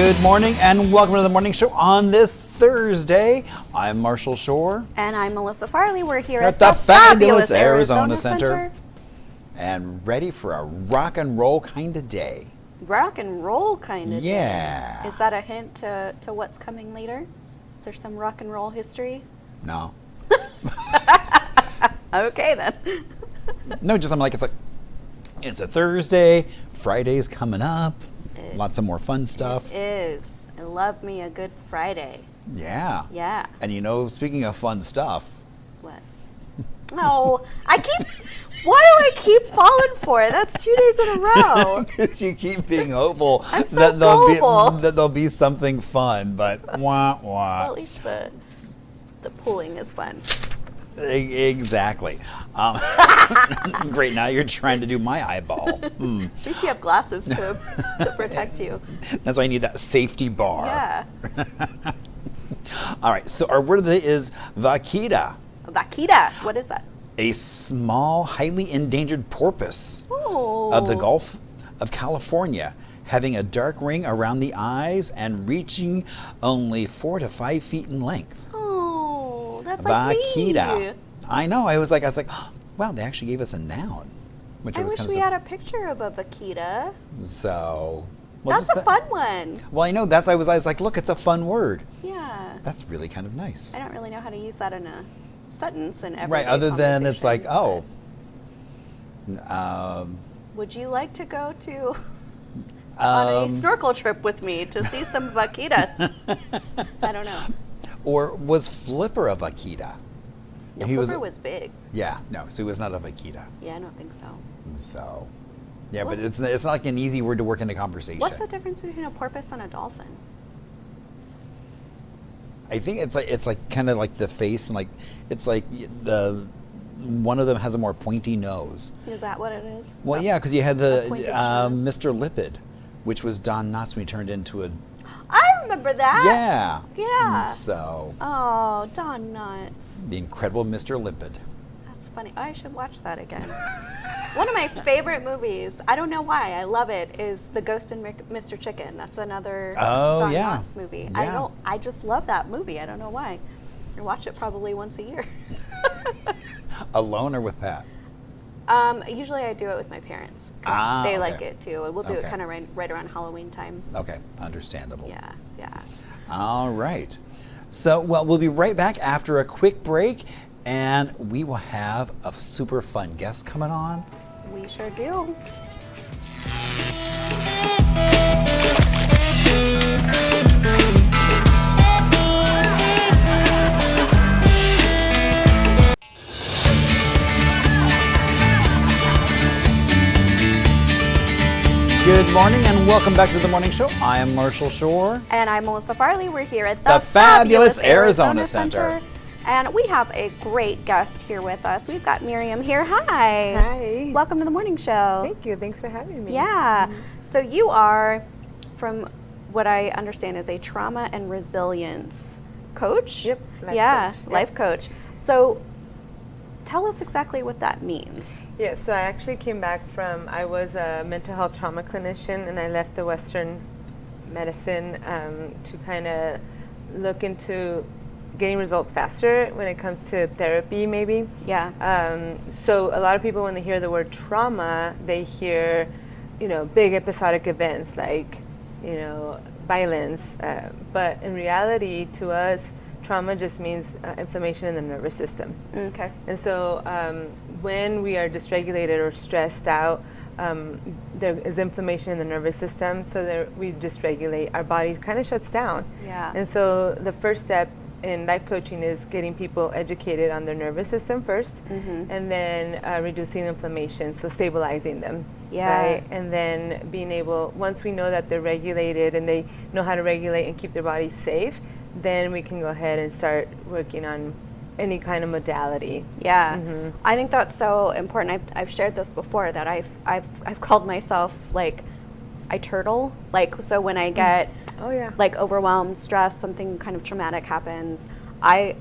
Good morning and welcome to the morning show on this Thursday. I'm Marshall Shore. And I'm Melissa Farley. We're here at the fabulous Arizona Center. And ready for a rock and roll kind of day. Rock and roll kind of day? Yeah. Is that a hint to what's coming later? Is there some rock and roll history? No. Okay then. No, just it's a Thursday, Friday's coming up. Lots of more fun stuff. It is. I love me a good Friday. Yeah. Yeah. And speaking of fun stuff. What? No, why do I keep falling for it? That's 2 days in a row. Because you keep being hopeful I'm so gullible. that there'll be something fun, but wah wah. Well, at least the pulling is fun. Exactly. Great, now you're trying to do my eyeball. At least you have glasses to protect you. That's why I need that safety bar. Yeah. All right, so our word of the day is vaquita. Vaquita, what is that? A small, highly endangered porpoise Oh. of the Gulf of California, having a dark ring around the eyes and reaching only 4 to 5 feet in length. Oh, that's like vaquita. me. I know. I was like, wow, they actually gave us a noun. Which I was wish kind we of had a picture of a vaquita. So. That's a fun one. Well, I know. I was like, look, it's a fun word. Yeah. That's really kind of nice. I don't really know how to use that in a sentence in every Right. Other than it's like, oh. Would you like to go on a snorkel trip with me to see some vaquitas? I don't know. Or was Flipper a vaquita? No, Flipper was big. Yeah, no, so he was not a vaquita. Yeah, I don't think so. So, yeah, but it's not like an easy word to work into conversation. What's the difference between a porpoise and a dolphin? I think it's like kind of like the face and it's like the one of them has a more pointy nose. Is that what it is? Well, yeah, because you had the nose? Mr. Lipid, which was Don Knotts when he turned into a. I remember that. Yeah. Yeah. So. Oh, Don Knotts. The incredible Mr. Lipid. That's funny. I should watch that again. One of my favorite movies, I don't know why, I love it, is The Ghost and Mr. Chicken. That's another Don Knotts movie. Yeah. I just love that movie. I don't know why. I watch it probably once a year. Alone or with Pat? Usually I do it with my parents because they like it too. We'll do it kind of right around Halloween time. Okay, understandable. Yeah. All right. So, we'll be right back after a quick break, and we will have a super fun guest coming on. We sure do. Good morning and welcome back to the morning show. I am Marshall Shore. And I'm Melissa Farley. We're here at the fabulous Arizona Center. And we have a great guest here with us. We've got Miriam here. Hi. Hi. Welcome to the morning show. Thank you. Thanks for having me. Yeah. So you are, from what I understand, is a trauma and resilience coach. Yep. Life coach. So tell us exactly what that means. Yeah, so I actually came back I was a mental health trauma clinician, and I left the Western medicine to kind of look into getting results faster when it comes to therapy, maybe. Yeah. So a lot of people, when they hear the word trauma, they hear, big episodic events like, violence. But in reality, to us, trauma just means inflammation in the nervous system. Okay. And so when we are dysregulated or stressed out, there is inflammation in the nervous system, so that we dysregulate, our body kind of shuts down. Yeah. And so the first step in life coaching is getting people educated on their nervous system first, and then reducing inflammation, so stabilizing them. Yeah. Right? And then being able, once we know that they're regulated and they know how to regulate and keep their bodies safe, then we can go ahead and start working on any kind of modality. Yeah, I think that's so important. I've shared this before, that I've called myself like I turtle. Like, so when I get like overwhelmed, stressed, something kind of traumatic happens, I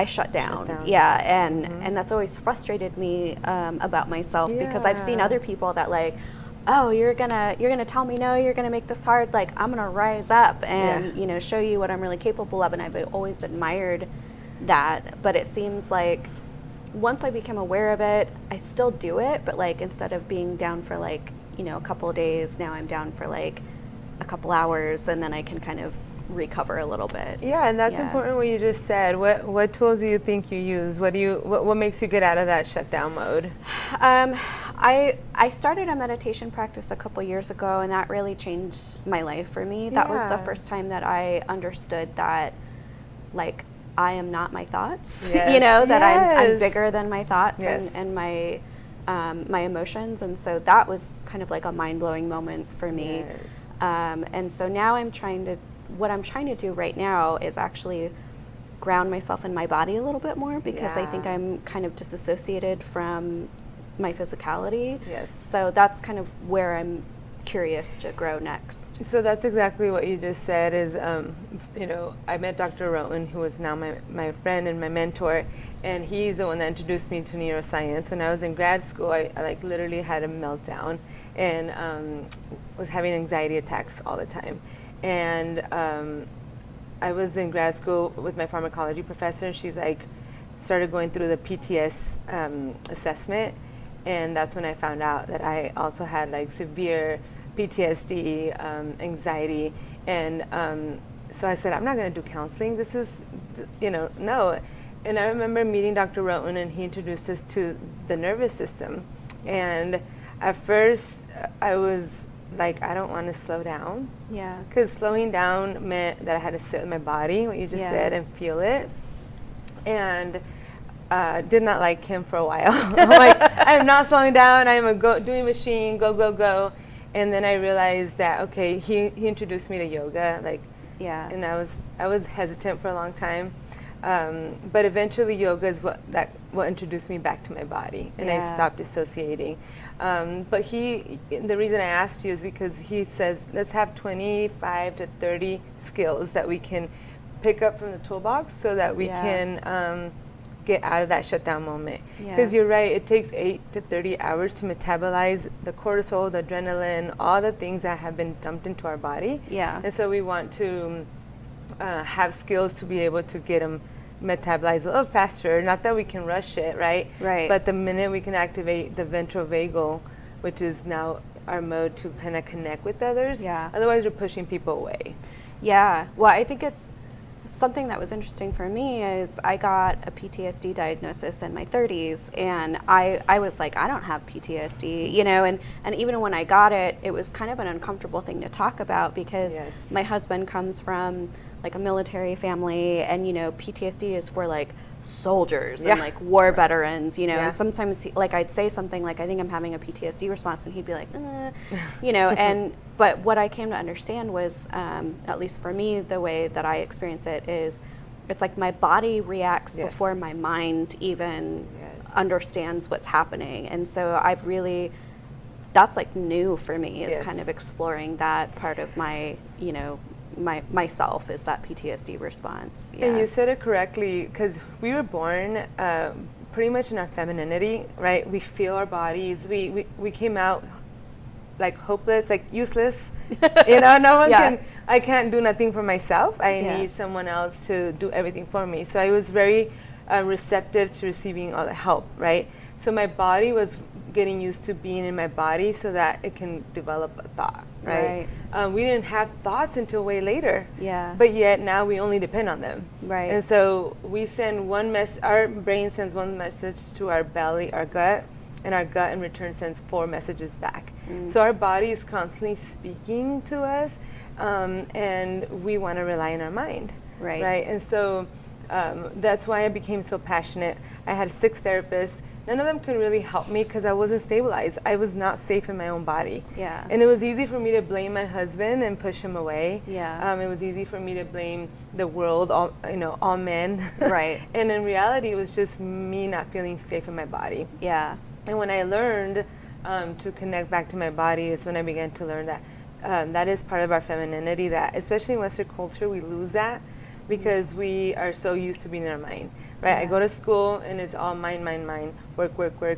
shut down. Yeah, and that's always frustrated me about myself, because I've seen other people that like oh, you're gonna tell me no, you're gonna make this hard. Like, I'm gonna rise up and show you what I'm really capable of. And I've always admired that. But it seems like once I became aware of it, I still do it, but like instead of being down for like a couple of days, now I'm down for like a couple hours, and then I can kind of recover a little bit. Yeah, and that's important what you just said. What tools do you think you use? What makes you get out of that shutdown mode? I started a meditation practice a couple years ago, and that really changed my life for me. That was the first time that I understood that, like, I am not my thoughts. Yes. That I'm bigger than my thoughts and my my emotions, and so that was kind of like a mind-blowing moment for me. Yes. And so now what I'm trying to do right now is actually ground myself in my body a little bit more, because I think I'm kind of disassociated from my physicality. Yes. So that's kind of where I'm curious to grow next. So that's exactly what you just said is, I met Dr. Rowan, who is now my friend and my mentor, and he's the one that introduced me to neuroscience. When I was in grad school, I like literally had a meltdown and was having anxiety attacks all the time. And I was in grad school with my pharmacology professor, and she's like, started going through the PTS assessment, and that's when I found out that I also had like severe PTSD, anxiety, and so I said, I'm not going to do counseling. This is, no. And I remember meeting Dr. Rowan, and he introduced us to the nervous system. And at first, I was like, I don't want to slow down. Yeah. Because slowing down meant that I had to sit with my body, what you just said, and feel it. And did not like him for a while. I'm like, I'm not slowing doing machine, go. And then I realized that, okay, he introduced me to yoga, and I was hesitant for a long time. But eventually yoga is what introduced me back to my body, and I stopped dissociating. But the reason I asked you is because he says, let's have 25 to 30 skills that we can pick up from the toolbox so that we can get out of that shutdown moment. Because you're right, it takes 8 to 30 hours to metabolize the cortisol, the adrenaline, all the things that have been dumped into our body. Yeah. And so we want to have skills to be able to get them metabolized a little faster. Not that we can rush it, right? Right. But the minute we can activate the ventrovagal, which is now our mode to kind of connect with others, otherwise we're pushing people away. Yeah. Well, I think it's something that was interesting for me is I got a PTSD diagnosis in my 30s, and I was like, I don't have PTSD, and even when I got it, it was kind of an uncomfortable thing to talk about, because my husband comes from like a military family, and PTSD is for like soldiers and like war veterans, and sometimes I'd say something like, I think I'm having a PTSD response, and he'd be like, and but what I came to understand was, at least for me, the way that I experience it is, it's like my body reacts before my mind even understands what's happening. And so that's like new for me, is kind of exploring that part of my, myself, is that PTSD response. And you said it correctly, because we were born pretty much in our femininity, right? We feel our bodies. We came out like hopeless, like useless. No one can. I can't do nothing for myself. I need someone else to do everything for me. So I was very receptive to receiving all the help, right? So my body was getting used to being in my body so that it can develop a thought, right? We didn't have thoughts until way later. Yeah. But yet now we only depend on them. Right. And so we send our brain sends one message to our belly, our gut, and our gut in return sends 4 messages back. So our body is constantly speaking to us, and we want to rely on our mind. Right. And so that's why I became so passionate. I had 6 therapists. None of them could really help me because I wasn't stabilized. I was not safe in my own body. Yeah. And it was easy for me to blame my husband and push him away. Yeah. It was easy for me to blame the world, all men. Right. And in reality, it was just me not feeling safe in my body. Yeah. And when I learned to connect back to my body is when I began to learn that that is part of our femininity, that especially in Western culture, we lose that. because we are so used to being in our mind, right? I go to school and it's all mind, work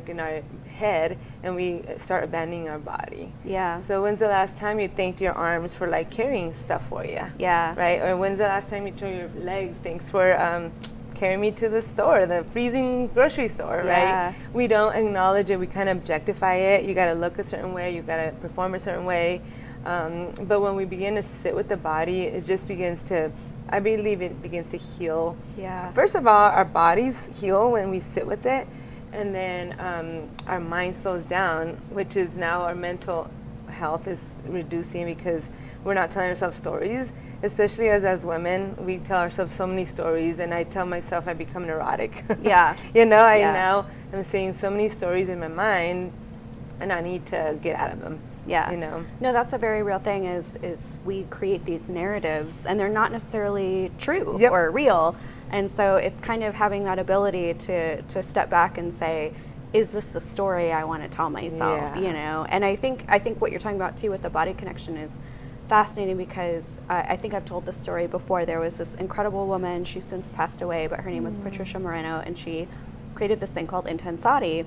in our head, and we start abandoning our body. Yeah. So when's the last time you thanked your arms for like carrying stuff for you? Yeah. Right? Or when's the last time you told your legs, thanks for carrying me to the store, the freezing grocery store, Yeah. right? We don't acknowledge it. We kind of objectify it. You got to look a certain way. You got to perform a certain way. But when we begin to sit with the body, it just begins to, I believe it begins to heal. Yeah. First of all, our bodies heal when we sit with it. And then our mind slows down, which is now our mental health is reducing because we're not telling ourselves stories. Especially as women, we tell ourselves so many stories, and I tell myself I become neurotic. Yeah. You know, I Yeah. now am saying so many stories in my mind, and I need to get out of them. Yeah. You know. No, that's a very real thing is we create these narratives and they're not necessarily true Yep. or real. And so it's kind of having that ability to step back and say, is this the story I want to tell myself? Yeah. You know? And I think what you're talking about too with the body connection is fascinating because I think I've told this story before. There was this incredible woman, she's since passed away, but her name was Patricia Moreno, and she created this thing called Intensati.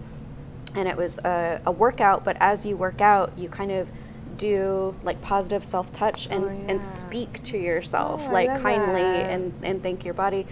And it was a workout, but as you work out, you kind of do like positive self-touch and speak to yourself I like love kindly that. and thank your body.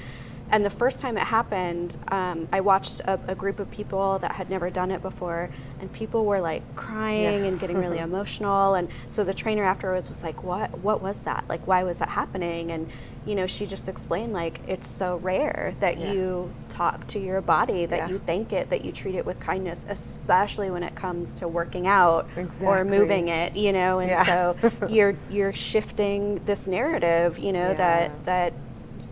And the first time it happened, I watched a group of people that had never done it before, and people were like crying and getting really emotional. And so the trainer afterwards was like, what was that? Like, why was that happening? And, you know, she just explained, like, it's so rare that you talk to your body, that you thank it, that you treat it with kindness, especially when it comes to working out or moving it, you know. And so you're shifting this narrative, you know, that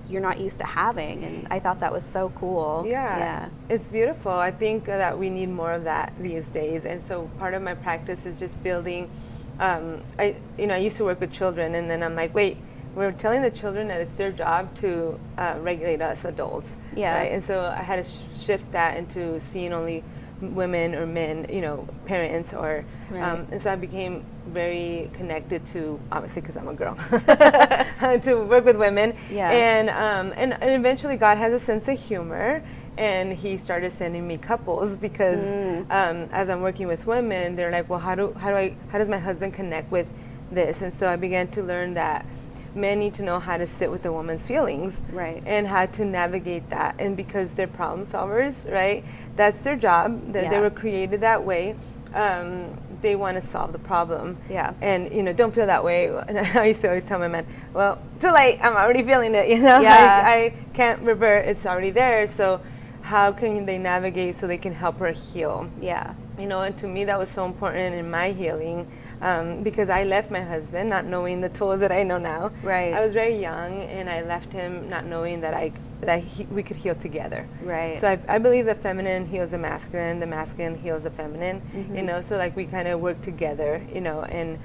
you're not used to having, and I thought that was so cool. Yeah, it's beautiful. I think that we need more of that these days, and so part of my practice is just building. I used to work with children, and then I'm like, wait, we're telling the children that it's their job to regulate us adults, right? And so I had to shift that into seeing only women or men, you know, parents, or and so I became very connected to, obviously because I'm a girl, to work with women. And eventually God has a sense of humor, and he started sending me couples because as I'm working with women, they're like, well, how does my husband connect with this? And so I began to learn that men need to know how to sit with a woman's feelings, and how to navigate that. And because they're problem solvers, right? That's their job. They were created that way. They want to solve the problem. And, you know, don't feel that way. And I used to always tell my man, well, too late. I'm already feeling it, you know? I can't revert. It's already there. So how can they navigate so they can help her heal? You know, and to me that was so important in my healing, because I left my husband not knowing the tools that I know now. I was very young, and I left him not knowing that we could heal together. So I believe the feminine heals the masculine heals the feminine. You know, so like we kind of work together. You know, and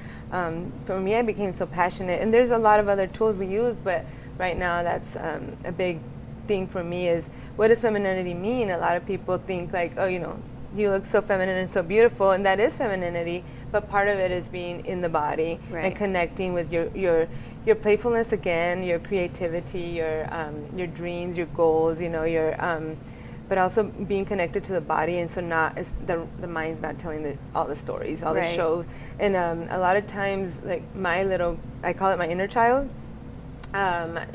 for me, I became so passionate. And there's a lot of other tools we use, but right now that's a big thing for me is, what does femininity mean? A lot of people think like, oh, you know, you look so feminine and so beautiful, and that is femininity, but part of it is being in the body and connecting with your playfulness again, your creativity, your dreams, your goals, you know, but also being connected to the body, and so the mind's not telling all the stories, all the shows. And a lot of times, like I call it my inner child.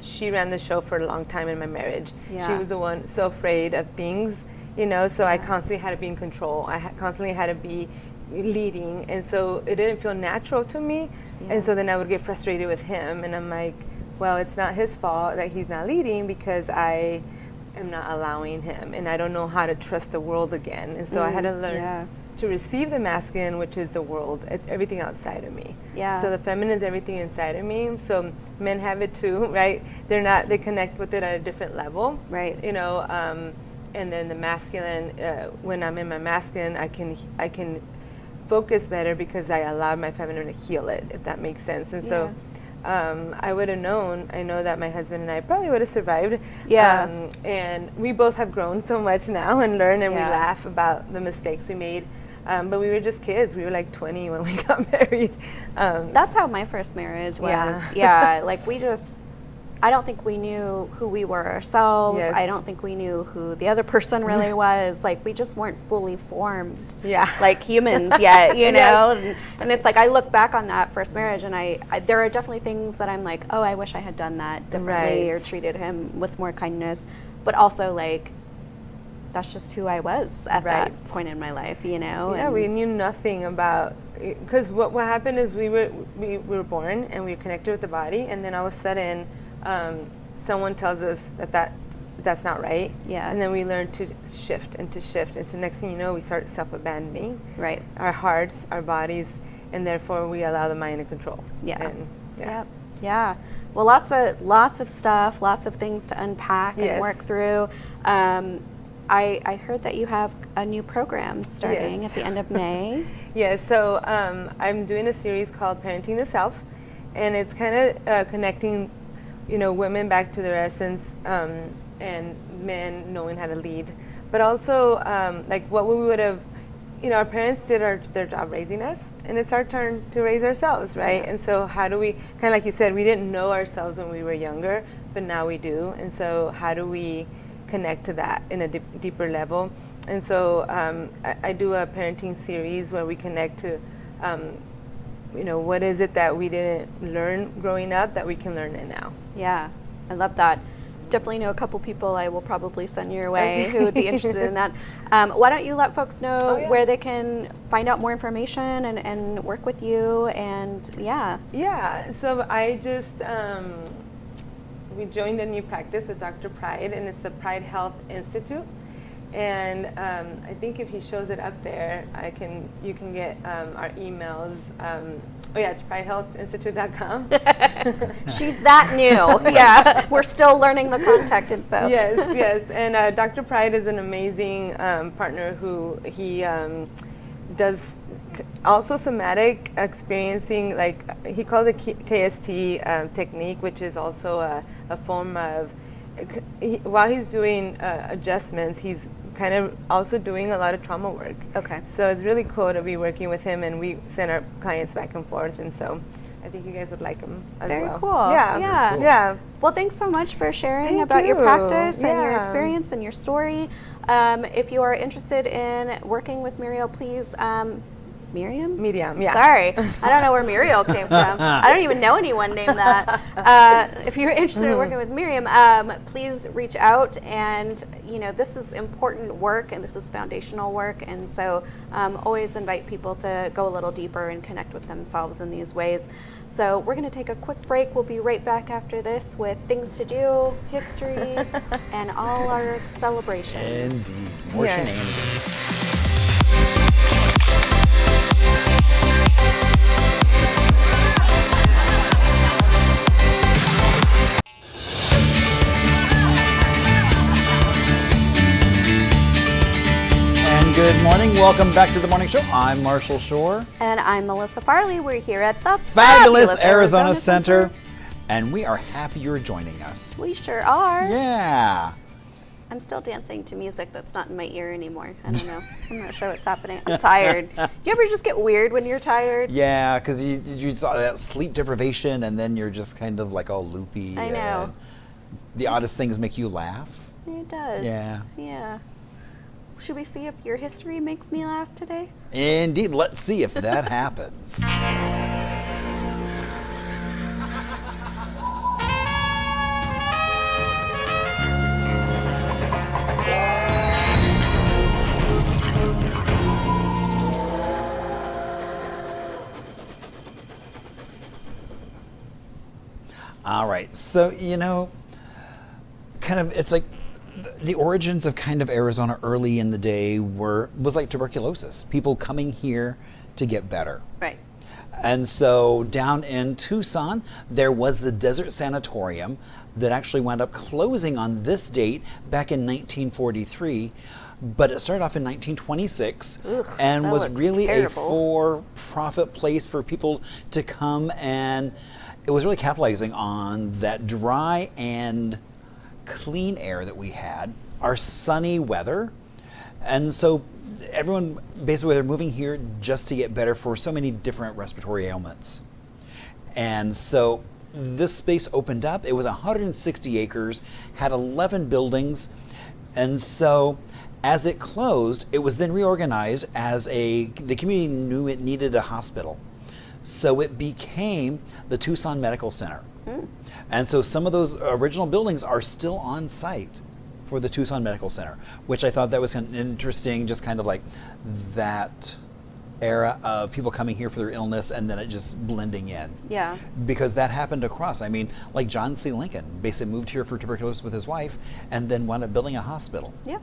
She ran the show for a long time in my marriage. She was the one so afraid of things, you know, so I constantly had to be in control. I constantly had to be leading, and so it didn't feel natural to me. And so then I would get frustrated with him, and I'm like, well, it's not his fault that he's not leading, because I am not allowing him, and I don't know how to trust the world again. And so I had to learn to receive the masculine, which is the world. It's everything outside of me. So the feminine is everything inside of me. So men have it too, right? They connect with it at a different level, you know. And then the masculine, when I'm in my masculine, I can focus better because I allowed my feminine to heal it, if that makes sense. And so I would have known. I know that my husband and I probably would have survived. And we both have grown so much now and learned, and we laugh about the mistakes we made. But we were just kids. We were like 20 when we got married. That's how my first marriage was. Like I don't think we knew who we were ourselves. Yes. I don't think we knew who the other person really was. Like, we just weren't fully formed, like humans yet, you know? And it's like, I look back on that first marriage, and I there are definitely things that I'm like, oh, I wish I had done that differently or treated him with more kindness. But also, like, that's just who I was at that point in my life, you know? Yeah, we knew nothing about, because what happened is we were born and we were connected with the body, and then all of a sudden someone tells us that's not right. Yeah. And then we learn to shift. And so next thing you know, we start self-abandoning. Right. Our hearts, our bodies, and therefore we allow the mind to control. Yeah. And, yeah. Well, lots of stuff, lots of things to unpack and work through. I heard that you have a new program starting at the end of May. Yes, so I'm doing a series called Parenting the Self, and it's kind of connecting, women back to their essence, and men knowing how to lead. But also, like what we would have, our parents did their job raising us, and it's our turn to raise ourselves, right? And so how do we, kind of like you said, we didn't know ourselves when we were younger, but now we do. And so how do we connect to that in a deeper level? And so I do a parenting series where we connect to, what is it that we didn't learn growing up that we can learn it now? Yeah, I love that. Definitely know a couple people I will probably send your way who would be interested in that. Why don't you let folks know where they can find out more information and work with you, and Yeah, so I just, we joined a new practice with Dr. Pride, and it's the Pride Health Institute. And I think if he shows it up there, you can get our emails. It's pridehealthinstitute.com. She's that new. Yeah, we're still learning the contact info. Yes. And Dr. Pride is an amazing partner who he does also somatic experiencing, like he calls it KST technique, which is also a form of, while he's doing adjustments, he's kind of also doing a lot of trauma work. Okay. So it's really cool to be working with him, and we send our clients back and forth, and so I think you guys would like him as well. Very cool. Yeah. Well, thanks so much for sharing about your practice and your experience and your story. If you are interested in working with Muriel, please, Miriam, yeah. Sorry, I don't know where Muriel came from. I don't even know anyone named that. If you're interested in working with Miriam, please reach out. And this is important work, and this is foundational work, and so always invite people to go a little deeper and connect with themselves in these ways. So we're going to take a quick break. We'll be right back after this with things to do, history, and all our celebrations. Indeed, more shenanigans. Good morning. Welcome back to the morning show. I'm Marshall Shore. And I'm Melissa Farley. We're here at the fabulous Arizona Center. And we are happy you're joining us. We sure are. Yeah. I'm still dancing to music that's not in my ear anymore. I don't know. I'm not sure what's happening. I'm tired. Do you ever just get weird when you're tired? Yeah, because you saw that sleep deprivation, and then you're just kind of like all loopy. I know. And the oddest things make you laugh. It does. Yeah. Should we see if your history makes me laugh today? Indeed. Let's see if that happens. All right. So, kind of, it's like, the origins of kind of Arizona early in the day was like tuberculosis. People coming here to get better. Right. And so down in Tucson, there was the Desert Sanatorium that actually wound up closing on this date back in 1943. But it started off in 1926 and was really terrible. A for-profit place for people to come, and it was really capitalizing on that dry and clean air that we had, our sunny weather. And so everyone, basically, they're moving here just to get better for so many different respiratory ailments. And so, this space opened up, it was 160 acres, had 11 buildings, and so as it closed, it was then reorganized as the community knew it needed a hospital. So it became the Tucson Medical Center. And so some of those original buildings are still on site for the Tucson Medical Center, which I thought that was kind of interesting, just kind of like that era of people coming here for their illness and then it just blending in. Yeah. Because that happened across. I mean, like John C. Lincoln basically moved here for tuberculosis with his wife and then wound up building a hospital. Yeah.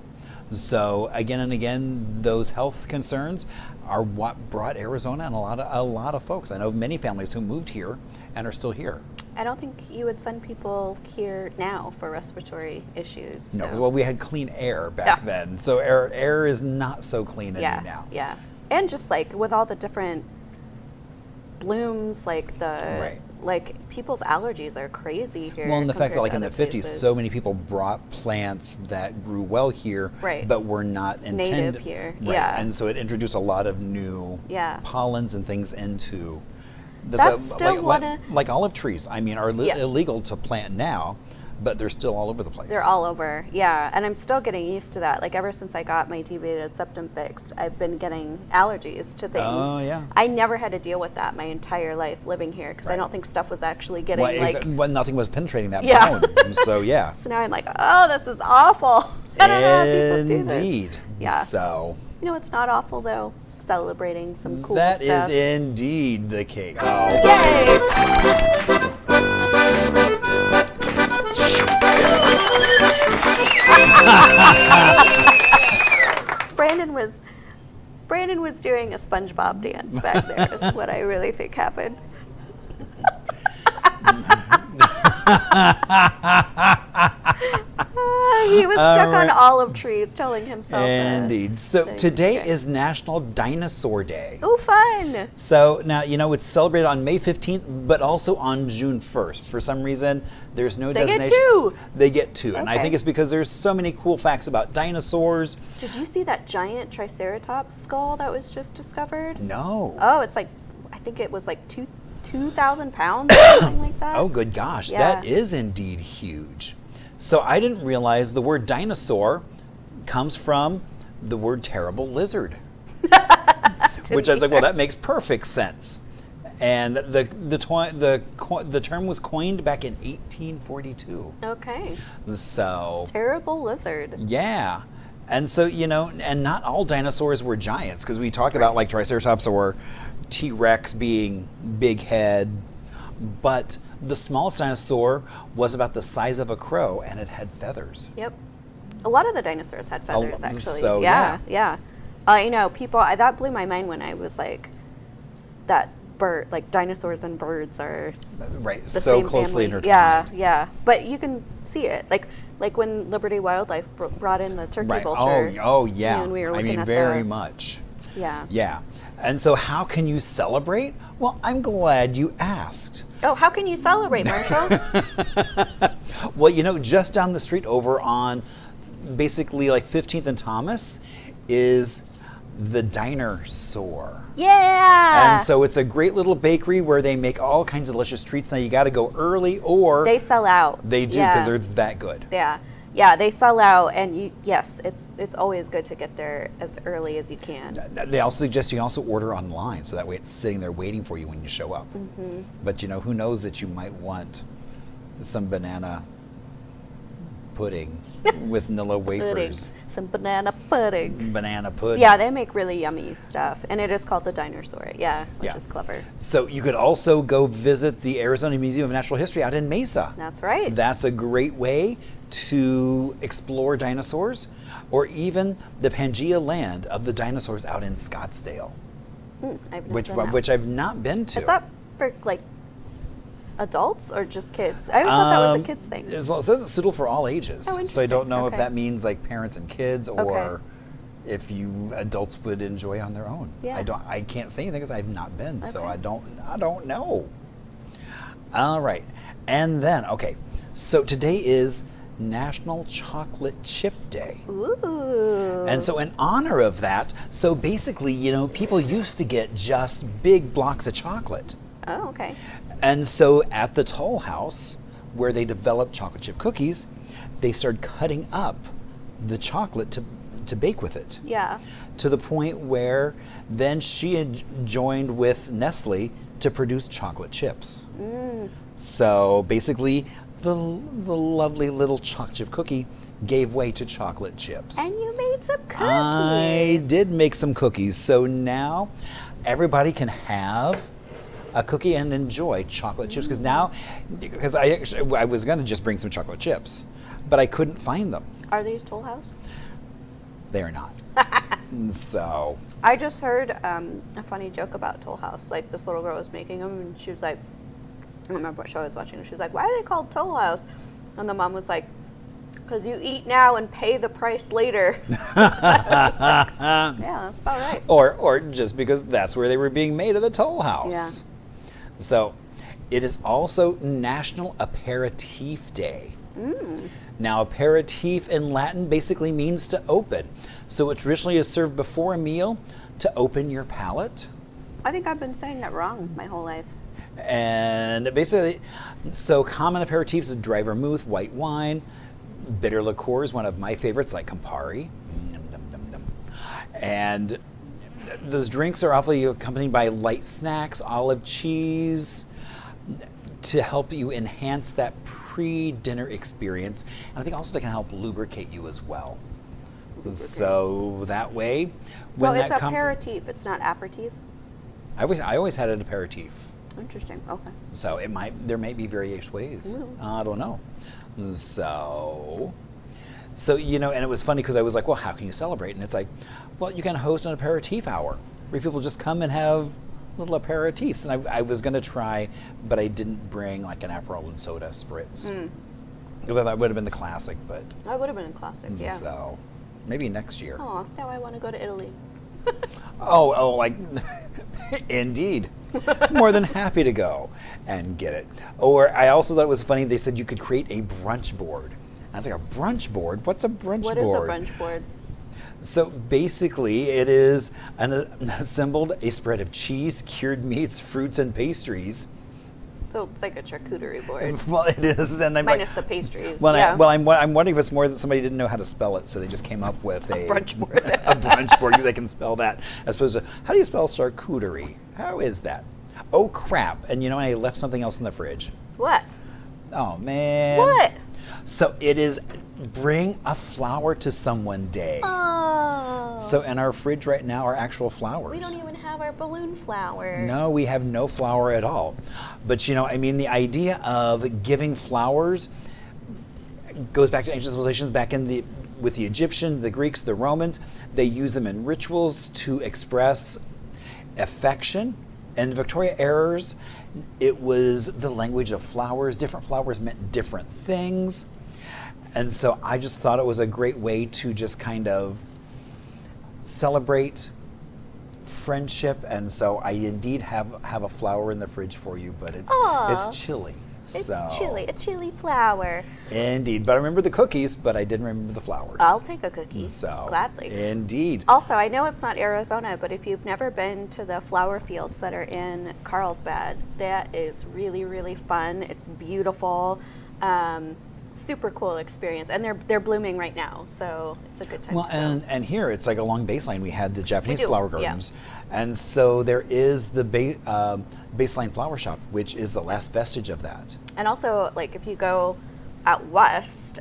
So again and again, those health concerns are what brought Arizona and a lot of folks. I know many families who moved here and are still here. I don't think you would send people here now for respiratory issues. No, though. well, we had clean air back then, so air is not so clean now. Yeah, and just like with all the different blooms, like like people's allergies are crazy here. Well, and the fact that like in compared the to other 50s, places. so many people brought plants that grew well here, Right. but were not intended here. Right. Yeah. And so it introduced a lot of new pollens and things into. That's still like olive trees. I mean, are illegal to plant now, but they're still all over the place. They're all over, yeah. And I'm still getting used to that. Like ever since I got my deviated septum fixed, I've been getting allergies to things. Oh, yeah. I never had to deal with that my entire life living here because I don't think stuff was actually getting nothing was penetrating that bone. So yeah. So now I'm like, oh, this is awful. I don't know how people do this. Indeed. Yeah. So. You know, it's not awful though. Celebrating some cool that stuff. is indeed the case. Yay! Brandon was doing a SpongeBob dance back there. Is what I really think happened. He was stuck on olive trees telling himself. Indeed. So today is National Dinosaur Day. Oh, fun. So now, it's celebrated on May 15th, but also on June 1st. For some reason, there's no designation. They get two. They get two. Okay. And I think it's because there's so many cool facts about dinosaurs. Did you see that giant Triceratops skull that was just discovered? No. Oh, it's like, I think it was like 2,000 pounds or something like that. Oh, good gosh. Yeah. That is indeed huge. So I didn't realize the word dinosaur comes from the word terrible lizard. Which I was like, well, that makes perfect sense. And the term was coined back in 1842. Okay. So. Terrible lizard. Yeah. And so, and not all dinosaurs were giants, because we talk about like Triceratops or T-Rex being big head, but the smallest dinosaur was about the size of a crow, and it had feathers. Yep. A lot of the dinosaurs had feathers, actually. So, yeah. People, that blew my mind when I was like, that bird, like dinosaurs and birds are right, the so same closely family. intertwined. Yeah. But you can see it. Like when Liberty Wildlife brought in the turkey vulture. Oh, yeah. And we were looking at very much. Yeah. Yeah. And so how can you celebrate? Well, I'm glad you asked. Oh, how can you celebrate, Marshall? Well, just down the street over on basically like 15th and Thomas is the Dinosaur. Yeah. And so it's a great little bakery where they make all kinds of delicious treats. Now you got to go early or they sell out. They do because they're that good. Yeah, they sell out, and it's always good to get there as early as you can. They also suggest you also order online, so that way it's sitting there waiting for you when you show up. Mm-hmm. But who knows that you might want some banana pudding with Nilla wafers. Some banana pudding. Banana pudding. Yeah, they make really yummy stuff, and it is called the Dinosaur. Yeah, which is clever. So you could also go visit the Arizona Museum of Natural History out in Mesa. That's right. That's a great way to explore dinosaurs, or even the Pangea land of the dinosaurs out in Scottsdale, which I've not been to. Is that for like adults or just kids? I always thought that was a kids thing. It says it's suitable for all ages. Oh, so I don't know if okay. that means like parents and kids, or if you adults would enjoy on their own. Yeah. I can't say anything because I've not been, so I don't know. All right, and then so today is National Chocolate Chip Day. Ooh. And so in honor of that, so basically, people used to get just big blocks of chocolate. Oh, okay. And so at the Toll House, where they developed chocolate chip cookies, they started cutting up the chocolate to bake with it. Yeah. To the point where then she had joined with Nestle to produce chocolate chips. So basically, the lovely little chocolate chip cookie gave way to chocolate chips. And you made some cookies. I did make some cookies. So now everybody can have a cookie and enjoy chocolate chips. Because I was going to just bring some chocolate chips, but I couldn't find them. Are these Toll House? They are not. So I just heard a funny joke about Toll House. Like, this little girl was making them, and she was like, I don't remember what show I was watching. She was like, why are they called Toll House? And the mom was like, because you eat now and pay the price later. I was like, yeah, that's about right. Or just because that's where they were being made at the Toll House. Yeah. So it is also National Aperitif Day. Now, aperitif in Latin basically means to open. So it traditionally is served before a meal to open your palate. I think I've been saying that wrong my whole life. And basically, so common aperitifs is dry vermouth, white wine, bitter liqueurs, one of my favorites like Campari. And those drinks are often accompanied by light snacks, olive cheese, to help you enhance that pre-dinner experience. And I think also they can help lubricate you as well. So that way, when So it's that aperitif, it's not aperitif? I always had an aperitif. Interesting, okay. So there may be various ways. I don't know. So and it was funny because I was like, well, how can you celebrate? And it's like, well, you can host an aperitif hour where people just come and have little aperitifs. And I was going to try, but I didn't bring like an Aperol and soda spritz. Because I thought it would have been the classic, but. That would have been a classic, yeah. So maybe next year. Oh, now I want to go to Italy. like, indeed. More than happy to go and get it. Or I also thought it was funny, they said you could create a brunch board. And I was like, a brunch board? What's a brunch board? What is a brunch board? So basically, it is assembled a spread of cheese, cured meats, fruits, and pastries. So it's like a charcuterie board. Well, it is. Then I'm minus the pastries. Well, yeah. I'm wondering if it's more that somebody didn't know how to spell it, so they just came up with a brunch board. a brunch board because they can spell that, as opposed to how do you spell charcuterie? How is that? Oh crap! And I left something else in the fridge. What? Oh man. What? So it is Bring a Flower to Someone Day. Oh. So in our fridge right now are actual flowers. We don't even have our balloon flower. No, we have no flower at all. But the idea of giving flowers goes back to ancient civilizations, with the Egyptians, the Greeks, the Romans. They use them in rituals to express affection. And Victoria eras, it was the language of flowers. Different flowers meant different things. And so I just thought it was a great way to just kind of celebrate friendship. And so I indeed have a flower in the fridge for you, but it's chilly. It's chilly, a chilly flower. Indeed. But I remember the cookies, but I didn't remember the flowers. I'll take a cookie. So gladly. Indeed. Also, I know it's not Arizona, but if you've never been to the flower fields that are in Carlsbad, that is really, really fun. It's beautiful. Super cool experience, and they're blooming right now, so it's a good time. Well, to go. and here it's like along Baseline we had the Japanese do, flower gardens, and so there is the Baseline Flower Shop, which is the last vestige of that. And also, like if you go out west,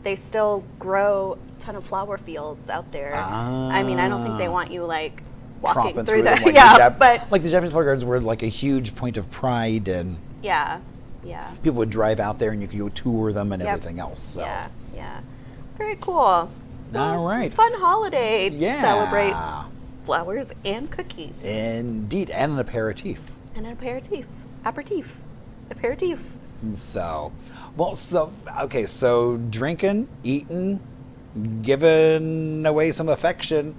they still grow a ton of flower fields out there. I mean, I don't think they want you like walking Tromping through them, the but like the Japanese flower gardens were like a huge point of pride, and yeah. people would drive out there and you could go tour them and everything else. So. Yeah. Very cool. All right. Fun holiday. Yeah. Celebrate flowers and cookies. Indeed, and an aperitif. And an aperitif. Aperitif. So drinking, eating, giving away some affection.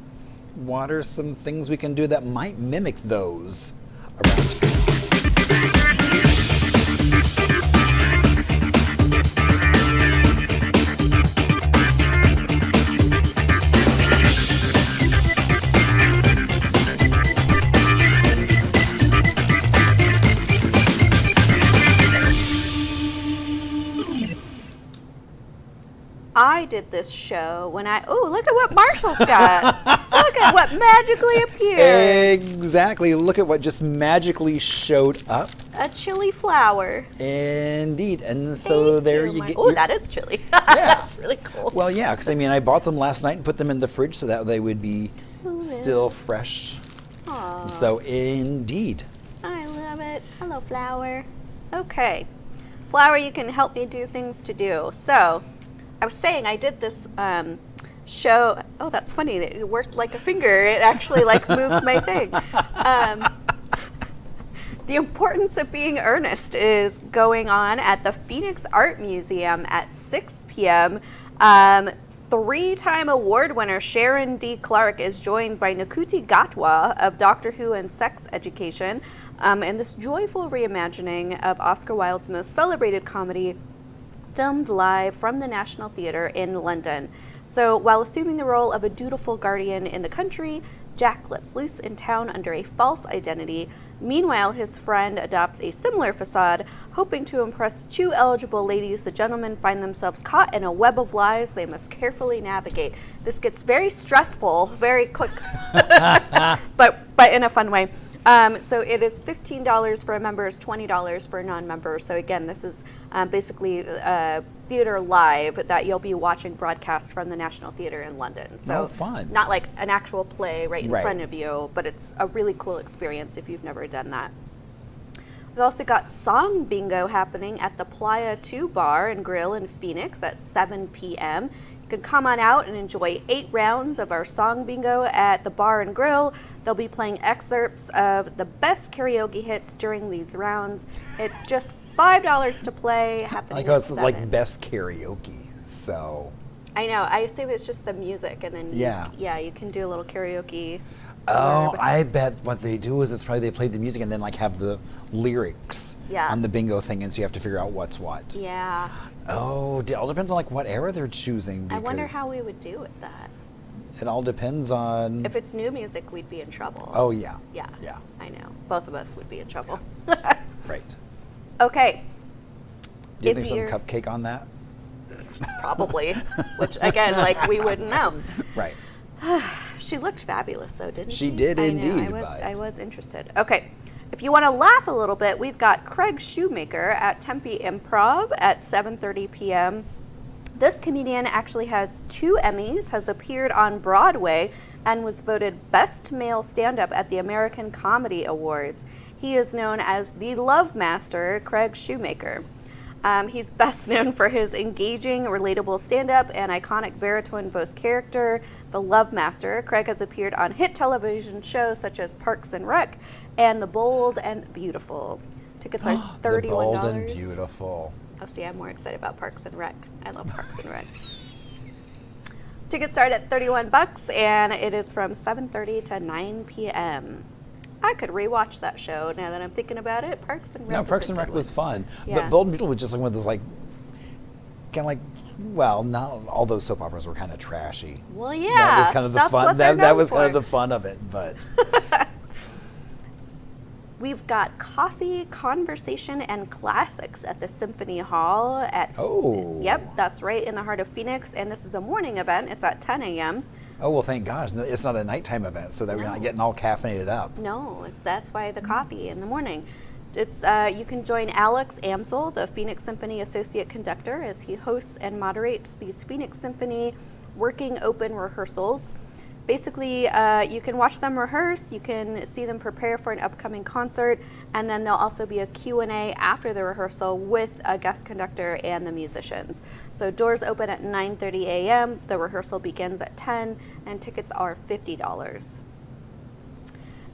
What are some things we can do that might mimic those around town? did this show when look at what Marshall's got. Look at what magically appeared. Exactly. Look at what just magically showed up. A chili flower. Indeed. And so there you get. Oh, that is chili. Yeah. That's really cool. Well, yeah, because I mean, I bought them last night and put them in the fridge so that they would be still fresh. Aww. So indeed. I love it. Hello, flower. Okay. Flower, you can help me do things to do. So, I was saying I did this show. Oh, that's funny. It worked like a finger. It actually like moved my thing. The Importance of Being Earnest is going on at the Phoenix Art Museum at 6 p.m. 3-time award winner Sharon D. Clarke is joined by Nakuti Gatwa of Doctor Who and Sex Education in this joyful reimagining of Oscar Wilde's most celebrated comedy, filmed live from the National Theatre in London. So while assuming the role of a dutiful guardian in the country, Jack lets loose in town under a false identity. Meanwhile, his friend adopts a similar facade, hoping to impress two eligible ladies. The gentlemen find themselves caught in a web of lies they must carefully navigate. This gets very stressful, very quick, but in a fun way. So it is $15 for members, $20 for non-members. So again, this is basically theater live that you'll be watching broadcast from the National Theatre in London. So fun. Not like an actual play right in front of you, but it's a really cool experience if you've never done that. We've also got Song Bingo happening at the Playa 2 Bar and Grill in Phoenix at 7 p.m. You can come on out and enjoy 8 rounds of our Song Bingo at the Bar and Grill. They'll be playing excerpts of the best karaoke hits during these rounds. It's just $5 to play. Happening Like it's 7. like best karaoke. So I know. I assume it's just the music, and then you can do a little karaoke. Oh, I bet what they do is it's probably they play the music and then like have the lyrics on the bingo thing, and so you have to figure out what's what. Yeah. Oh, it all depends on like what era they're choosing. I wonder how we would do with that. It all depends on. If it's new music, we'd be in trouble. Oh yeah. Yeah. Yeah. I know. Both of us would be in trouble. Right. Okay. Do you think some cupcake on that? Probably. Which again, like we wouldn't know. Right. She looked fabulous, though, didn't she? She did indeed. I was interested. Okay. If you want to laugh a little bit, we've got Craig Shoemaker at Tempe Improv at 7:30 p.m. This comedian actually has 2 Emmys, has appeared on Broadway, and was voted Best Male Stand-Up at the American Comedy Awards. He is known as the Love Master, Craig Shoemaker. He's best known for his engaging, relatable stand-up and iconic baritone voice character, the Love Master. Craig has appeared on hit television shows such as Parks and Rec and The Bold and Beautiful. Tickets are $31. The Bold and Beautiful. Oh, see, I'm more excited about Parks and Rec. I love Parks and Rec. Tickets start at $31, and it is from 7:30 to 9 p.m. I could rewatch that show now that I'm thinking about it. Parks and Rec. No, Parks and Rec was fun, Yeah. but Bold and Beautiful was just like one of those like, kind of like, well, not all those soap operas were kind of trashy. Well, yeah, that was kind of the that's fun. what they're That known was kind of for. the fun of it, but. We've got coffee, conversation, and classics at the Symphony Hall at. Oh. Yep, that's right in the heart of Phoenix, and this is a morning event. It's at 10 a.m. Oh, well, thank gosh. It's not a nighttime event, so that we're not getting all caffeinated up. No, that's why the coffee in the morning. It's you can join Alex Amsel, the Phoenix Symphony Associate Conductor, as he hosts and moderates these Phoenix Symphony working open rehearsals. Basically, you can watch them rehearse, you can see them prepare for an upcoming concert, and then there'll also be a Q&A after the rehearsal with a guest conductor and the musicians. So doors open at 9:30 a.m., the rehearsal begins at 10, and tickets are $50.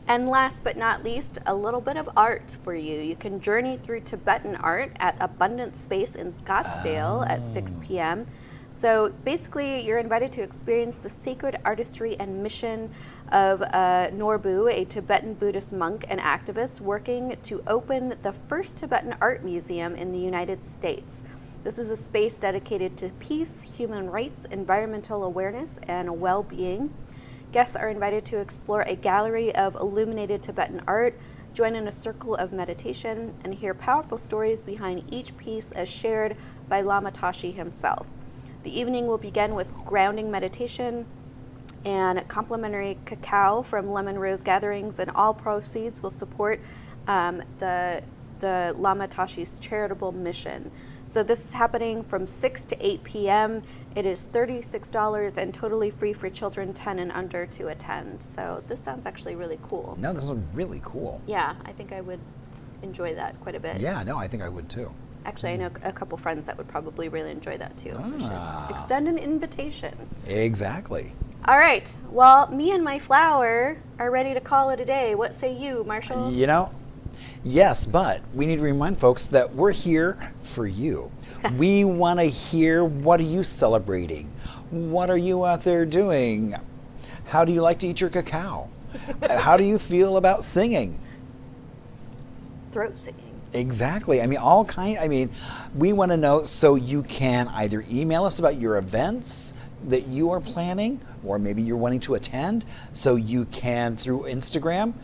And last but not least, a little bit of art for you. You can journey through Tibetan art at Abundant Space in Scottsdale at 6 p.m. So basically, you're invited to experience the sacred artistry and mission of Norbu, a Tibetan Buddhist monk and activist working to open the first Tibetan art museum in the United States. This is a space dedicated to peace, human rights, environmental awareness, and well-being. Guests are invited to explore a gallery of illuminated Tibetan art, join in a circle of meditation, and hear powerful stories behind each piece as shared by Lama Tashi himself. The evening will begin with grounding meditation and complimentary cacao from Lemon Rose Gatherings, and all proceeds will support the Lamatashi's charitable mission. So this is happening from 6 to 8 p.m. It is $36 and totally free for children 10 and under to attend. So this sounds actually really cool. No, this is really cool. Yeah, I think I would enjoy that quite a bit. Yeah, no, I think I would too. Actually, I know a couple friends that would probably really enjoy that too. We should extend an invitation. Exactly. All right. Well, me and my flower are ready to call it a day. What say you, Marshall? You know, yes, but we need to remind folks that we're here for you. We want to hear, what are you celebrating? What are you out there doing? How do you like to eat your cacao? How do you feel about singing? Throat singing. Exactly. We want to know, so you can either email us about your events that you are planning, or maybe you're wanting to attend, so you can through Instagram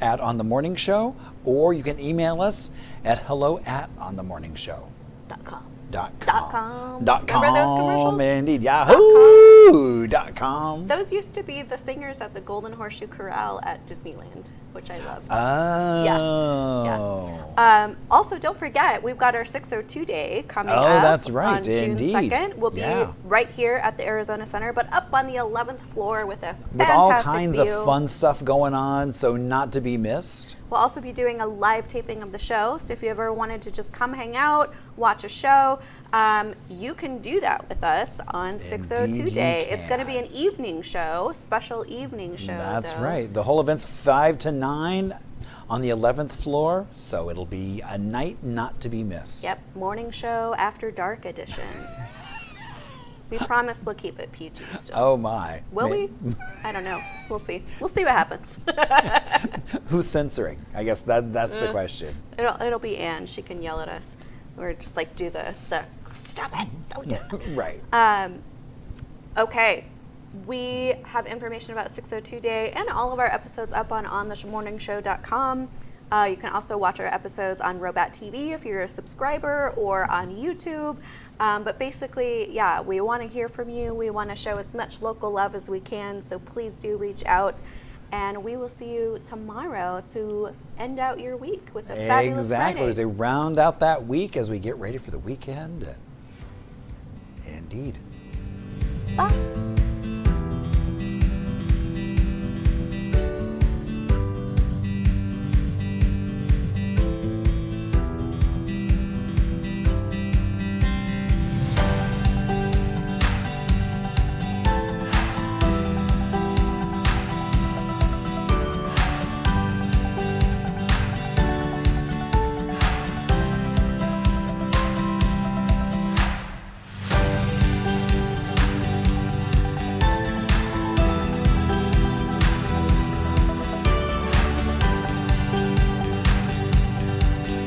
at On the Morning Show, or you can email us at hello@onthemorningshow.com. Remember those commercials? Indeed. Yahoo.com. Those used to be the singers at the Golden Horseshoe Corral at Disneyland, which I love. Oh. Yeah. Also, don't forget, we've got our 602 Day coming up. Oh, that's right. On June Indeed. 2nd. We'll be right here at the Arizona Center, but up on the 11th floor with a fantastic with all kinds view. of fun stuff going on, so not to be missed. We'll also be doing a live taping of the show, so if you ever wanted to just come hang out, watch a show, you can do that with us on 602 Day. It's going to be an evening show, special evening show. That's right. The whole event's 5 to 9 on the 11th floor, so it'll be a night not to be missed. Yep, morning show after dark edition. We promise we'll keep it PG still. Oh my. Will we? I don't know. We'll see. We'll see what happens. Who's censoring? I guess that's the question. It'll be Anne. She can yell at us. Or just like do the stop it, don't do it. Right. Okay. We have information about 602 Day and all of our episodes up on onthemorningshow.com. You can also watch our episodes on ROBAT TV if you're a subscriber, or on YouTube. But basically, yeah, we want to hear from you. We want to show as much local love as we can, so please do reach out. And we will see you tomorrow to end out your week with a fabulous Exactly. Friday. As we round out that week, as we get ready for the weekend. Indeed. Bye.